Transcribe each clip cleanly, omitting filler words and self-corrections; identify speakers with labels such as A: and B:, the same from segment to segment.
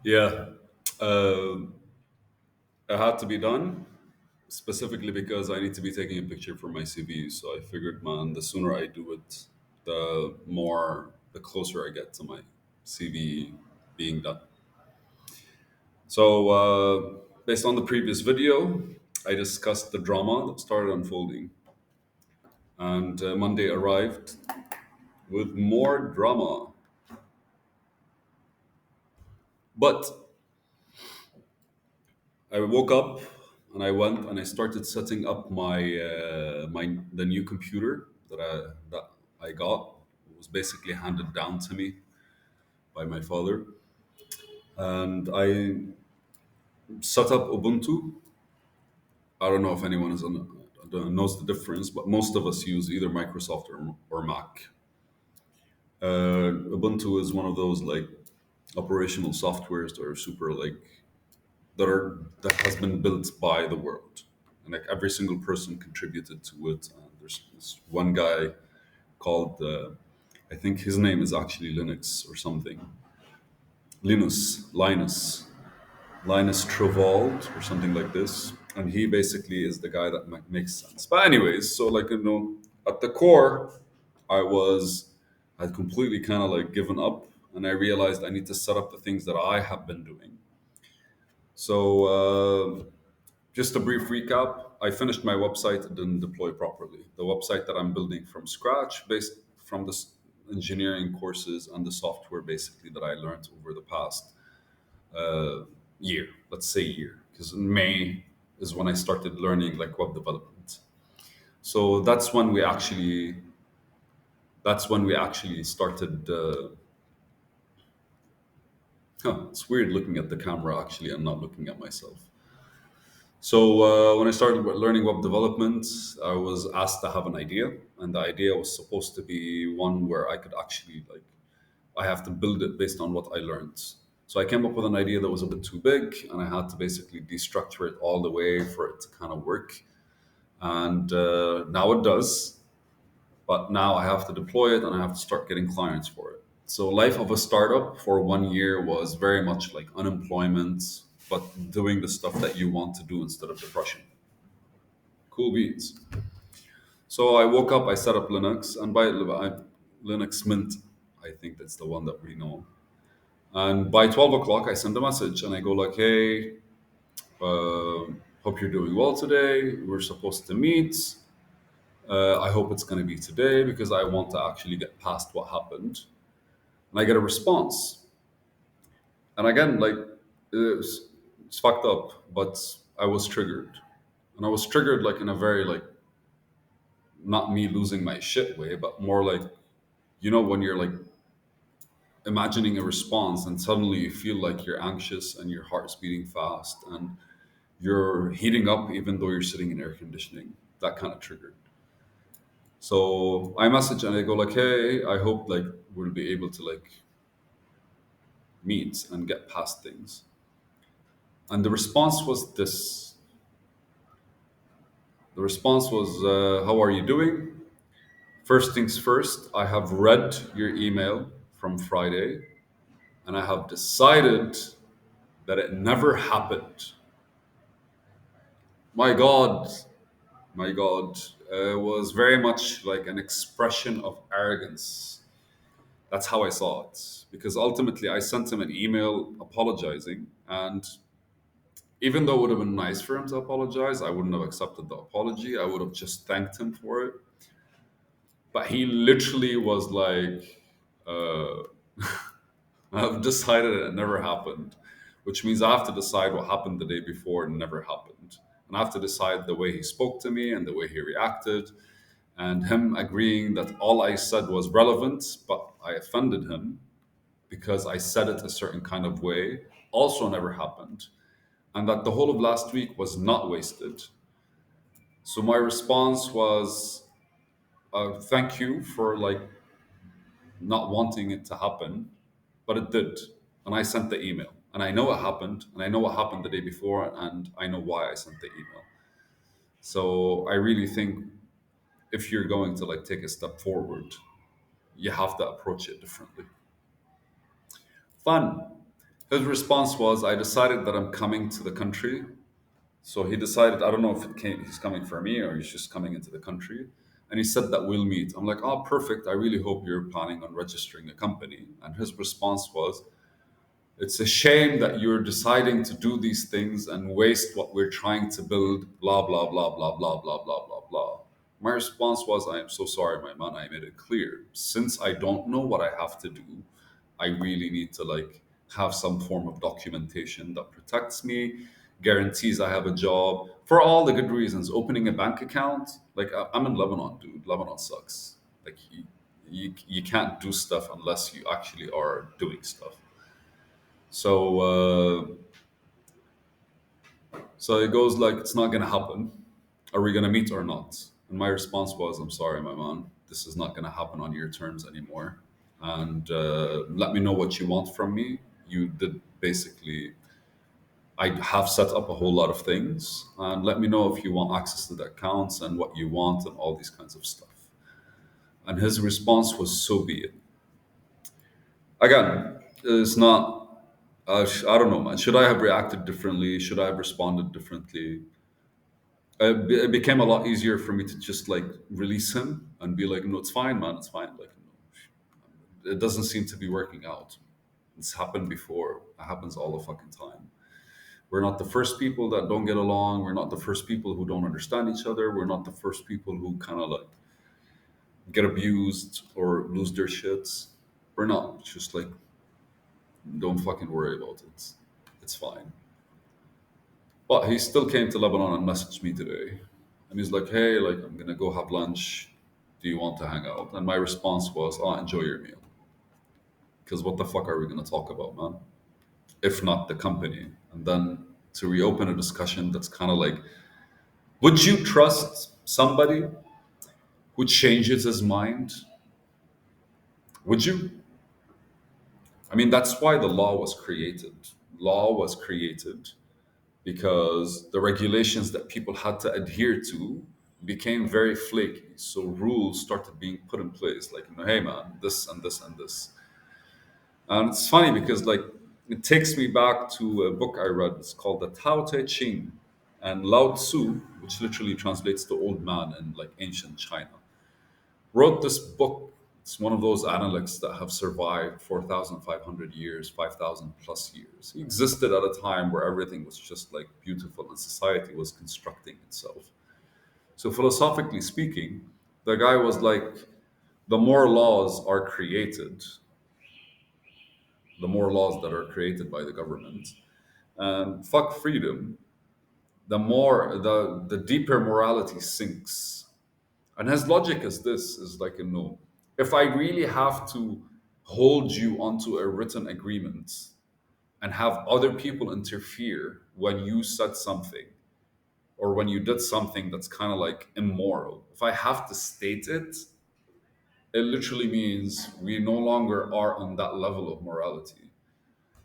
A: Yeah, uh, it had to be done specifically because I need to be taking a picture for my CV. So I figured, man, the sooner I do it, the closer I get to my CV being done. So, based on the previous video, I discussed the drama that started unfolding, and Monday arrived with more drama. But I woke up and I went and I started setting up my the new computer that I got. It was basically handed down to me by my father, and I set up Ubuntu. I don't know if anyone knows the difference, but most of us use either Microsoft or Mac. Ubuntu is one of those like operational softwares that are super like that has been built by the world, and like every single person contributed to it. And there's this one guy called I think his name is actually Linux or something. Linus Torvald or something like this, and he basically is the guy that makes sense. But anyways, so like at the core, I was I'd completely kind of like given up, and I realized I need to set up the things that I have been doing. So just a brief recap. I finished my website, it didn't deploy properly. The website that I'm building from scratch, based from the engineering courses and the software basically that I learned over the past year, let's say year, because in May is when I started learning like web development. So that's when we actually started. It's weird looking at the camera actually and not looking at myself. So when I started learning web development, I was asked to have an idea, and the idea was supposed to be one where I could actually like I have to build it based on what I learned. So I came up with an idea that was a bit too big, and I had to basically destructure it all the way for it to kind of work. And now it does, but now I have to deploy it and I have to start getting clients for it. So life of a startup for 1 year was very much like unemployment, but doing the stuff that you want to do instead of depression. Cool beats. So I woke up, I set up Linux, and Linux Mint, I think that's the one that we know. And by 12 o'clock, I send a message and I go like, hey, hope you're doing well today. We're supposed to meet. I hope it's going to be today because I want to actually get past what happened. And I get a response. And again, like, it's fucked up, but I was triggered. And I was triggered like in a very like, not me losing my shit way, but more like, when you're like imagining a response and suddenly you feel like you're anxious and your heart's beating fast and you're heating up even though you're sitting in air conditioning. That kind of triggered. So I message and I go like, hey, I hope like we'll be able to like meet and get past things. And the response was this. The response was, how are you doing? First things first, I have read your email from Friday and I have decided that it never happened. My God, my God, was very much like an expression of arrogance. That's how I saw it. Because ultimately, I sent him an email apologizing. And even though it would have been nice for him to apologize, I wouldn't have accepted the apology. I would have just thanked him for it. But he literally was like, uh, I've decided it never happened, which means I have to decide what happened the day before and never happened. And I have to decide the way he spoke to me and the way he reacted, and him agreeing that all I said was relevant, but I offended him because I said it a certain kind of way, also never happened. And that the whole of last week was not wasted. So my response was, thank you for like not wanting it to happen, but it did. And I sent the email. And I know it happened, and I know what happened the day before, and I know why I sent the email. So I really think if you're going to like take a step forward, you have to approach it differently. Fun. His response was, I decided that I'm coming to the country. So he decided, I don't know if he's coming for me or he's just coming into the country. And he said that we'll meet. I'm like, oh, perfect. I really hope you're planning on registering a company. And his response was, it's a shame that you're deciding to do these things and waste what we're trying to build, blah, blah, blah, blah, blah, blah, blah, blah, blah. My response was, I am so sorry, my man. I made it clear. Since I don't know what I have to do, I really need to like have some form of documentation that protects me, guarantees I have a job for all the good reasons. Opening a bank account, like I'm in Lebanon, dude. Lebanon sucks. Like you can't do stuff unless you actually are doing stuff. So so it goes like it's not gonna happen. Are we gonna meet or not? And my response was, I'm sorry, my man. This is not gonna happen on your terms anymore. And let me know what you want from me. You did basically. I have set up a whole lot of things, and let me know if you want access to the accounts and what you want and all these kinds of stuff. And his response was, "So be it." Again, it's not. I don't know, man. Should I have reacted differently? Should I have responded differently? It became a lot easier for me to just like release him and be like, "No, it's fine, man. It's fine." Like, it doesn't seem to be working out. It's happened before. It happens all the fucking time. We're not the first people that don't get along. We're not the first people who don't understand each other. We're not the first people who kind of like get abused or lose their shits. We're not. It's just like, don't fucking worry about it. It's fine. But he still came to Lebanon and messaged me today. And he's like, hey, like, I'm going to go have lunch. Do you want to hang out? And my response was, oh, enjoy your meal. Because what the fuck are we going to talk about, man? If not the company. And then to reopen a discussion that's kind of like, would you trust somebody who changes his mind? Would you? I mean, that's why the law was created. Law was created because the regulations that people had to adhere to became very flaky. So rules started being put in place, like, hey man, this and this and this. And it's funny because like it takes me back to a book I read. It's called the Tao Te Ching, and Lao Tzu, which literally translates to old man in like ancient China, wrote this book. It's one of those analects that have survived 4,500 years, 5,000 plus years. He existed at a time where everything was just like beautiful and society was constructing itself. So, philosophically speaking, the guy was like, the more laws are created, the more laws that are created by the government, and fuck freedom, the deeper morality sinks. And his logic is this is like a no. If I really have to hold you onto a written agreement and have other people interfere when you said something or when you did something that's kind of like immoral, if I have to state it, it literally means we no longer are on that level of morality.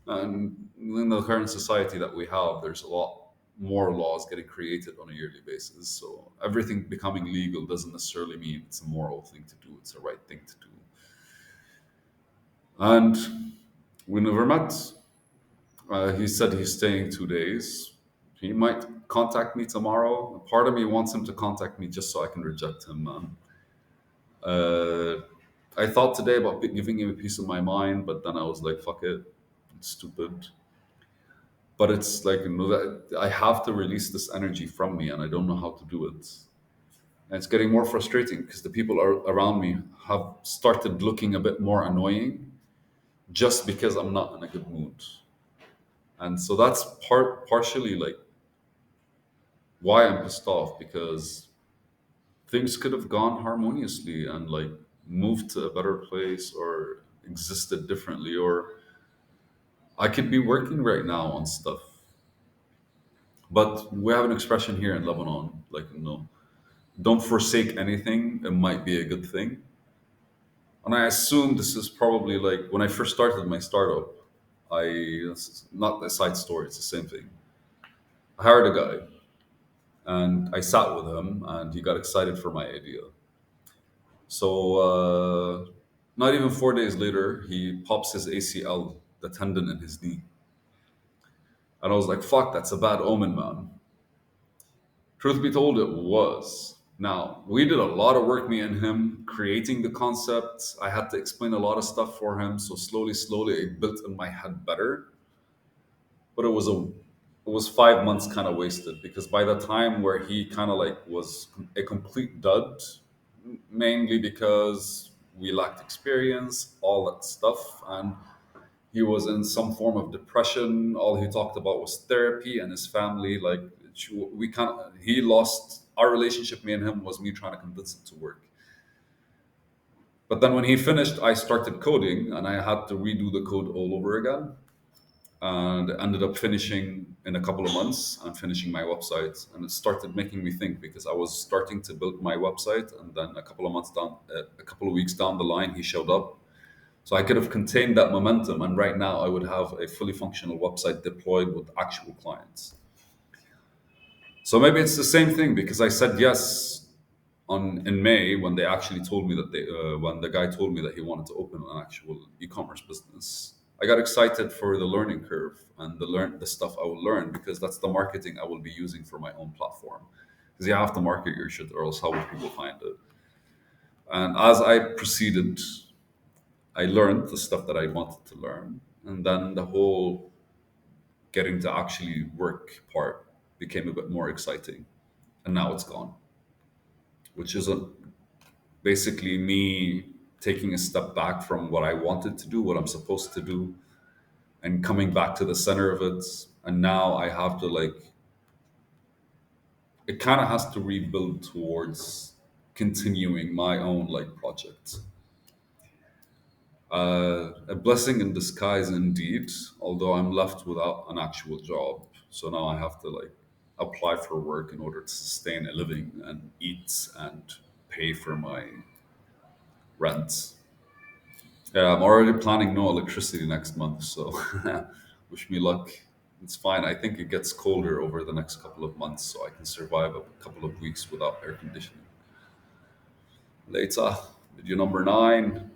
A: And in the current society that we have, there's a lot more laws getting created on a yearly basis. So everything becoming legal doesn't necessarily mean it's a moral thing to do. It's the right thing to do. And we never met. He said he's staying 2 days. He might contact me tomorrow. Part of me wants him to contact me just so I can reject him, man. Uh, I thought today about giving him a piece of my mind, but then I was like, fuck it. It's stupid. But it's like, that I have to release this energy from me and I don't know how to do it. And it's getting more frustrating because the people around me have started looking a bit more annoying just because I'm not in a good mood. And so that's partially like why I'm pissed off, because things could have gone harmoniously and like moved to a better place or existed differently, or I could be working right now on stuff. But we have an expression here in Lebanon, like, don't forsake anything. It might be a good thing. And I assume this is probably like when I first started my startup. It's not a side story. It's the same thing. I hired a guy, and I sat with him, and he got excited for my idea. So not even 4 days later, he pops his ACL, the tendon in his knee. And I was like, fuck, that's a bad omen, man. Truth be told, it was. Now, we did a lot of work, me and him, creating the concept. I had to explain a lot of stuff for him. So slowly, slowly, it built in my head better. But it was 5 months kind of wasted because by the time where he kind of like was a complete dud, mainly because we lacked experience, all that stuff, and he was in some form of depression. All he talked about was therapy and his family. Like we can't. He lost our relationship. Me and him was me trying to convince him to work. But then when he finished, I started coding, and I had to redo the code all over again. And ended up finishing in a couple of months and finishing my website. And it started making me think because I was starting to build my website, and then a couple of weeks down the line, he showed up. So I could have contained that momentum, and right now I would have a fully functional website deployed with actual clients. So maybe it's the same thing because I said yes on in May when they actually told me that when the guy told me that he wanted to open an actual e-commerce business. I got excited for the learning curve and the stuff I will learn because that's the marketing I will be using for my own platform. Because you have to market your shit, or else how will people find it? And as I proceeded, I learned the stuff that I wanted to learn, and then the whole getting to actually work part became a bit more exciting. And now it's gone, which is basically me taking a step back from what I wanted to do, what I'm supposed to do, and coming back to the center of it. And now I have to like, it kind of has to rebuild towards continuing my own like project. A blessing in disguise indeed, although I'm left without an actual job. So now I have to like apply for work in order to sustain a living and eat and pay for my rent. Yeah, I'm already planning no electricity next month, so wish me luck. It's fine. I think it gets colder over the next couple of months, so I can survive a couple of weeks without air conditioning. Later, video number 9.